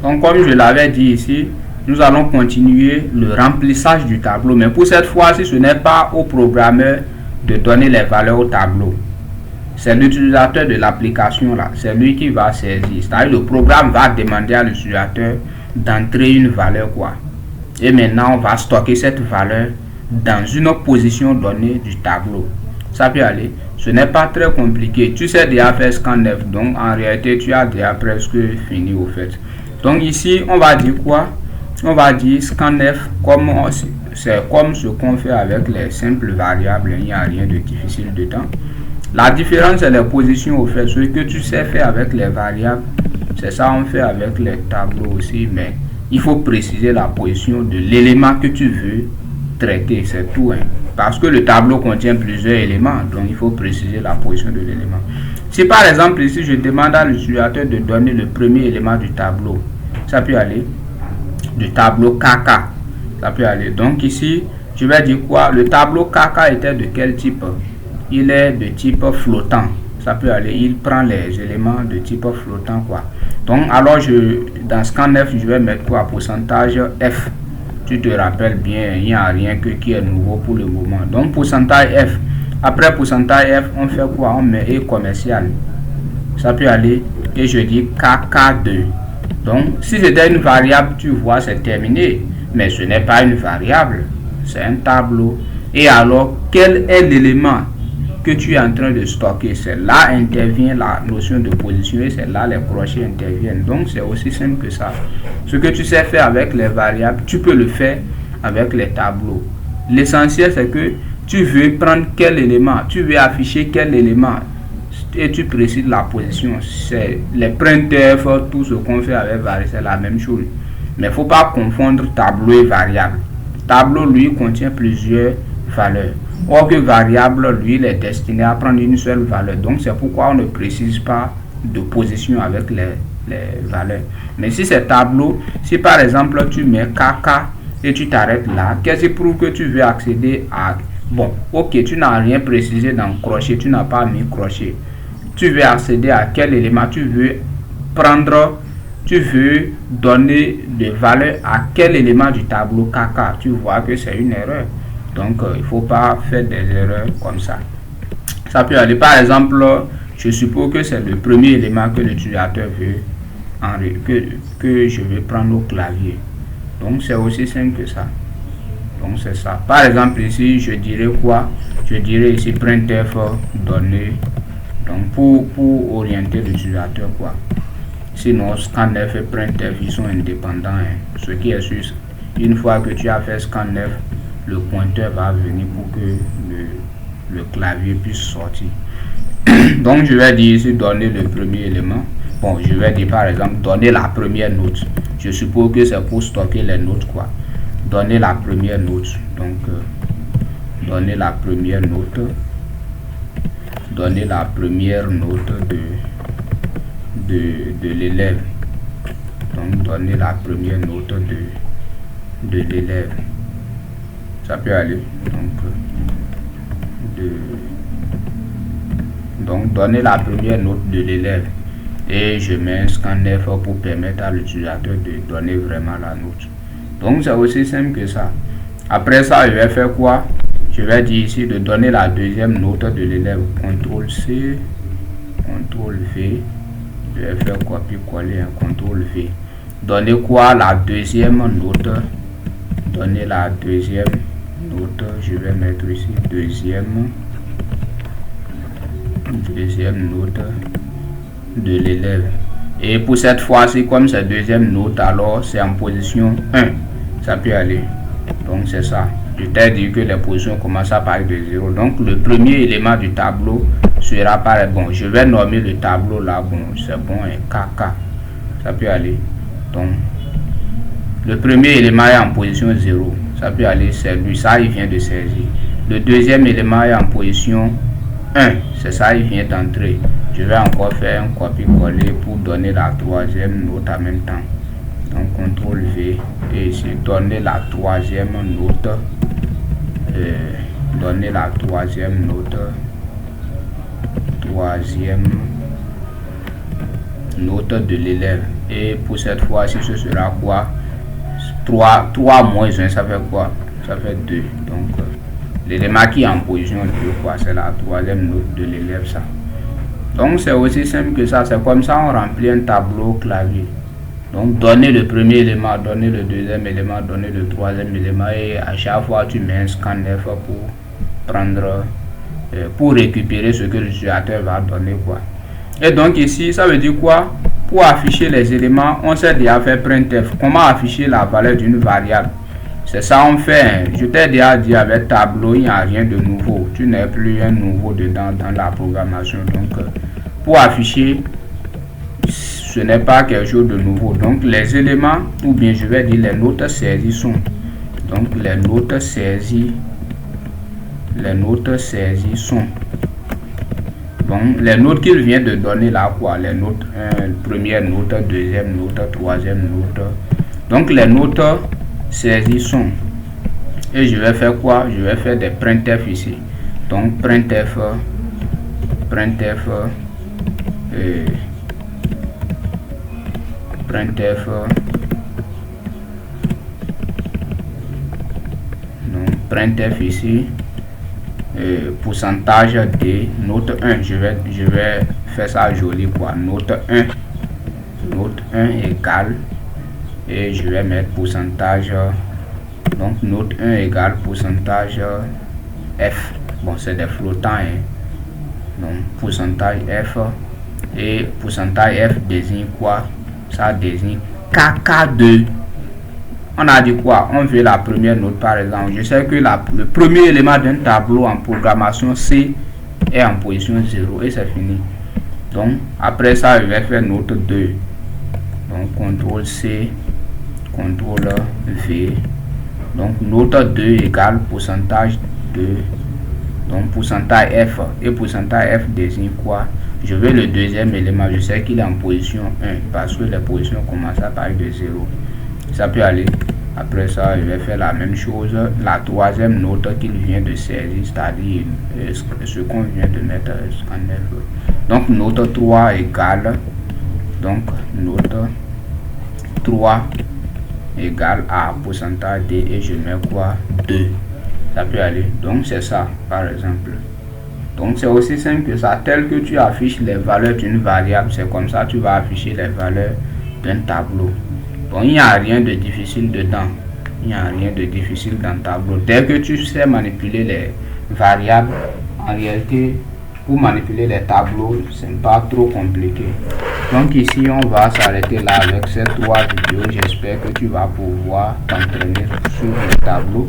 Donc comme je l'avais dit ici, nous allons continuer le remplissage du tableau. Mais pour cette fois-ci, ce n'est pas au programmeur de donner les valeurs au tableau. C'est l'utilisateur de l'application là. C'est lui qui va saisir. C'est-à-dire le programme va demander à l'utilisateur d'entrer une valeur quoi. Et maintenant, on va stocker cette valeur dans une position donnée du tableau. Ça peut aller. Ce n'est pas très compliqué. Tu sais déjà faire scanf. Donc en réalité, tu as déjà presque fini au fait. Donc ici, on va dire quoi? On va dire scanf comme c'est comme ce qu'on fait avec les simples variables. Il n'y a rien de difficile dedans. La différence, c'est les positions au fait. Ce que tu sais faire avec les variables, c'est ça on fait avec les tableaux aussi. Mais il faut préciser la position de l'élément que tu veux traiter. C'est tout. Hein. Parce que le tableau contient plusieurs éléments. Donc, il faut préciser la position de l'élément. Si par exemple, ici, je demande à l'utilisateur de donner le premier élément du tableau. Ça peut aller. Du tableau KK. Ça peut aller. Donc, ici, je vais dire quoi? Le tableau KK était de quel type? Il est de type flottant. Ça peut aller. Il prend les éléments de type flottant, quoi. Donc, alors, dans scanf, je vais mettre quoi? Pourcentage F. Tu te rappelles bien, il n'y a rien qui est nouveau pour le moment. Donc, pourcentage F. Après pourcentage F, on fait quoi? On met E commercial. Ça peut aller. Et je dis KK2. Donc, si c'était une variable, tu vois, c'est terminé. Mais ce n'est pas une variable. C'est un tableau. Et alors, quel est l'élément que tu es en train de stocker? C'est là intervient la notion de position et c'est là les crochets interviennent. Donc c'est aussi simple que ça. Ce que tu sais faire avec les variables, tu peux le faire avec les tableaux. L'essentiel c'est que tu veux prendre quel élément, tu veux afficher quel élément et tu précises la position. C'est les printf, tout ce qu'on fait avec variable, c'est la même chose. Mais il ne faut pas confondre tableau et variable. Tableau lui contient plusieurs valeurs. Or que variable, lui, il est destiné à prendre une seule valeur. Donc, c'est pourquoi on ne précise pas de position avec les valeurs. Mais si c'est tableau, si par exemple, tu mets KK et tu t'arrêtes là, qu'est-ce qui prouve que tu veux accéder à... Bon, ok, tu n'as rien précisé dans crochet, tu n'as pas mis crochet. Tu veux accéder à quel élément? Tu veux prendre... Tu veux donner des valeurs à quel élément du tableau KK? Tu vois que c'est une erreur. Donc, il ne faut pas faire des erreurs comme ça. Ça peut aller, par exemple, je suppose que c'est le premier élément que l'utilisateur veut, que je vais prendre au clavier. Donc, c'est aussi simple que ça. Donc, c'est ça. Par exemple, ici, je dirais quoi? Je dirais ici printf données. Donc, pour orienter l'utilisateur, quoi. Sinon, scanf et printf, ils sont indépendants. Hein. Ce qui est sûr, une fois que tu as fait scanf, le pointeur va venir pour que le clavier puisse sortir. Donc, je vais dire ici donner le premier élément. Bon, je vais dire par exemple donner la première note. Je suppose que c'est pour stocker les notes, quoi. Donner la première note. Donc, donner la première note. Donner la première note de l'élève. Donc, donner la première note de l'élève. Ça peut aller. Donc, donner la première note de l'élève. Et je mets un scanf pour permettre à l'utilisateur de donner vraiment la note. Donc, c'est aussi simple que ça. Après ça, je vais faire quoi? Je vais dire ici de donner la deuxième note de l'élève. CTRL-C, CTRL-V. Je vais faire copier-coller, CTRL-V. Donner quoi? La deuxième note. Donner la deuxième note. Je vais mettre ici deuxième note de l'élève. Et pour cette fois-ci, comme c'est deuxième note, alors c'est en position 1. Ça peut aller. Donc c'est ça. Je t'ai dit que les positions commencent à partir de 0. Donc le premier élément du tableau sera pareil. Bon, je vais nommer le tableau là. Bon, c'est bon, KK. Ça peut aller. Donc le premier élément est en position 0. Ça peut aller, c'est lui. Ça, il vient de saisir. Le deuxième élément est en position 1. C'est ça, il vient d'entrer. Je vais encore faire un copier-coller pour donner la troisième note en même temps. Donc, CTRL-V. Et ici, donner la troisième note. Donner la troisième note. Troisième note de l'élève. Et pour cette fois-ci, ce sera quoi? 3 moins 1, ça fait quoi? Ça fait 2. Donc, l'élément qui est en position 2, quoi, c'est la troisième note de l'élève, ça. Donc, c'est aussi simple que ça. C'est comme ça on remplit un tableau clavier. Donc, donner le premier élément, donner le deuxième élément, donner le troisième élément. Et à chaque fois, tu mets un scanner pour prendre, pour récupérer ce que l'utilisateur va donner, quoi. Et donc, ici, ça veut dire quoi? Pour afficher les éléments, on sait déjà faire printf. Comment afficher la valeur d'une variable? C'est ça on fait. Hein. Je t'ai déjà dit avec tableau, il n'y a rien de nouveau. Tu n'es plus un nouveau dedans dans la programmation. Donc, pour afficher, ce n'est pas quelque chose de nouveau. Donc, les éléments, ou bien je vais dire les notes saisies sont. Donc, les notes saisies sont. Bon, les notes qu'il vient de donner là, quoi, les notes, première note, deuxième note, troisième note. Donc, les notes saisies sont. Et je vais faire quoi? Je vais faire des printf ici. Donc, printf, donc, printf ici. Pourcentage de note 1, je vais faire ça joli, quoi, note 1 égale, et je vais mettre pourcentage, donc note 1 égale pourcentage f. Bon, c'est des flottants, hein. Donc pourcentage f, et pourcentage f désigne quoi? Ça désigne KK2. On a dit quoi? On veut la première note, par exemple. Je sais que le premier élément d'un tableau en programmation C est en position 0 et c'est fini. Donc, après ça, je vais faire note 2. Donc, CTRL C, CTRL V. Donc, note 2 égale pourcentage 2. Donc, pourcentage F. Et pourcentage F désigne quoi? Je veux le deuxième élément. Je sais qu'il est en position 1 parce que les positions commencent à partir de 0. Ça peut aller. Après ça, je vais faire la même chose. La troisième note qu'il vient de saisir, c'est-à-dire ce qu'on vient de mettre en œuvre. Donc, note 3 égale. Donc, note 3 égale à pourcentage D et je mets quoi? 2. Ça peut aller. Donc, c'est ça, par exemple. Donc, c'est aussi simple que ça. Tel que tu affiches les valeurs d'une variable, c'est comme ça que tu vas afficher les valeurs d'un tableau. Bon, il n'y a rien de difficile dedans. Il n'y a rien de difficile dans le tableau. Dès que tu sais manipuler les variables, en réalité, pour manipuler les tableaux, ce n'est pas trop compliqué. Donc ici, on va s'arrêter là avec ces 3 vidéos. J'espère que tu vas pouvoir t'entraîner sur le tableau.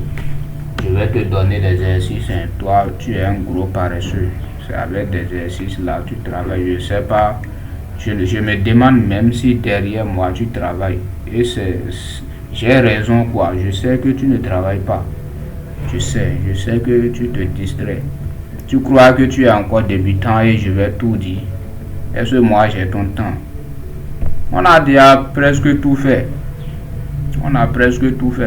Je vais te donner des exercices. Hein. Toi, tu es un gros paresseux. C'est avec des exercices là que tu travailles. Je ne sais pas. Je me demande même si derrière moi tu travailles. Et j'ai raison, quoi. Je sais que tu ne travailles pas. Je sais que tu te distrais. Tu crois que tu es encore débutant et je vais tout dire. Est-ce que moi j'ai ton temps? On a déjà presque tout fait.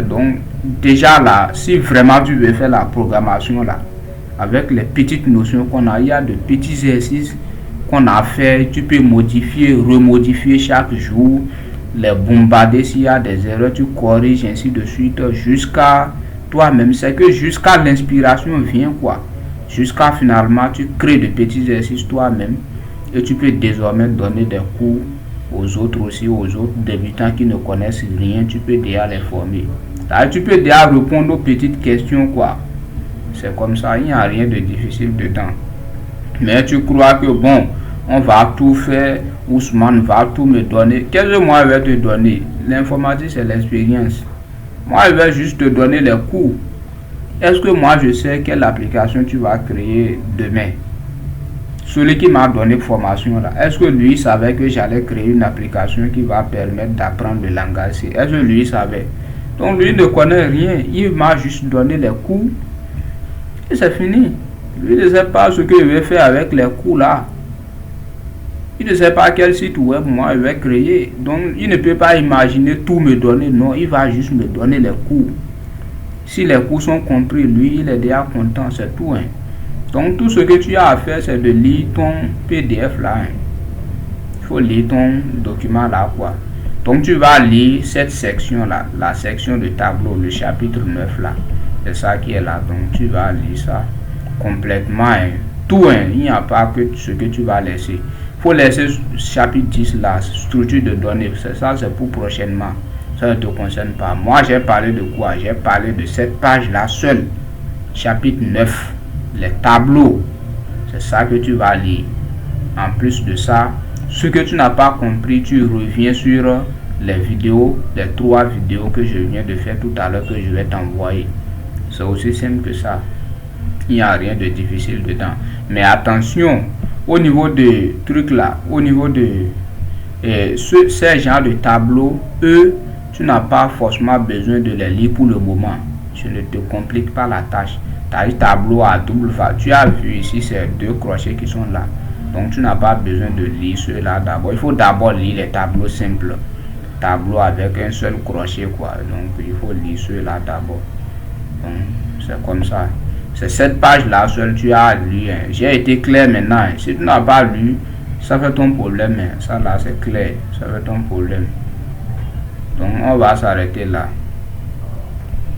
Donc déjà là, si vraiment tu veux faire la programmation là, avec les petites notions qu'on a, il y a de petits exercices qu'on a fait. Tu peux modifier, remodifier chaque jour, les bombarder s'il y a des erreurs, tu corriges ainsi de suite jusqu'à toi-même. C'est que jusqu'à l'inspiration vient, quoi. Jusqu'à finalement tu crées de petits exercices toi-même et tu peux désormais donner des cours aux autres aussi, aux autres débutants qui ne connaissent rien. Tu peux déjà les former. Là, tu peux déjà répondre aux petites questions, quoi. C'est comme ça, il n'y a rien de difficile dedans. Mais tu crois que bon, on va tout faire, Ousmane va tout me donner. Qu'est-ce que moi je vais te donner? L'informatique, c'est l'expérience. Moi, je vais juste te donner les cours. Est-ce que moi je sais quelle application tu vas créer demain? Celui qui m'a donné formation là, est-ce que lui savait que j'allais créer une application qui va permettre d'apprendre le langage C? Est-ce que lui savait? Donc lui ne connaît rien, il m'a juste donné les cours et c'est fini. Lui ne sait pas ce que je vais faire avec les cours là. Il ne sait pas quel site web moi je vais créer. Donc il ne peut pas imaginer tout me donner. Non, il va juste me donner les cours. Si les cours sont compris, lui il est déjà content, c'est tout. Hein. Donc tout ce que tu as à faire, c'est de lire ton PDF là. Hein. Il faut lire ton document là, quoi. Donc tu vas lire cette section-là, la section de tableau, le chapitre 9 là. C'est ça qui est là. Donc tu vas lire ça complètement. Tout, il n'y a pas que ce que tu vas laisser. Il faut laisser chapitre 10 là, structure de données. C'est ça, c'est pour prochainement. Ça ne te concerne pas. Moi, j'ai parlé de quoi? J'ai parlé de cette page-là seule. Chapitre 9, les tableaux. C'est ça que tu vas lire. En plus de ça, ce que tu n'as pas compris, tu reviens sur les vidéos, les 3 vidéos que je viens de faire tout à l'heure que je vais t'envoyer. C'est aussi simple que ça. Il n'y a rien de difficile dedans. Mais attention, au niveau de trucs là, au niveau de ces genres de tableaux, eux, tu n'as pas forcément besoin de les lire pour le moment. Je ne te complique pas la tâche. Tu as un tableau à double face. Tu as vu ici ces 2 crochets qui sont là. Donc tu n'as pas besoin de lire ceux-là d'abord. Il faut d'abord lire les tableaux simples. Tableau avec un seul crochet quoi. Donc il faut lire ceux-là d'abord. Donc c'est comme ça. C'est cette page-là seule tu as lu. J'ai été clair maintenant. Si tu n'as pas lu, ça fait ton problème. Ça là c'est clair. Ça fait ton problème. Donc on va s'arrêter là.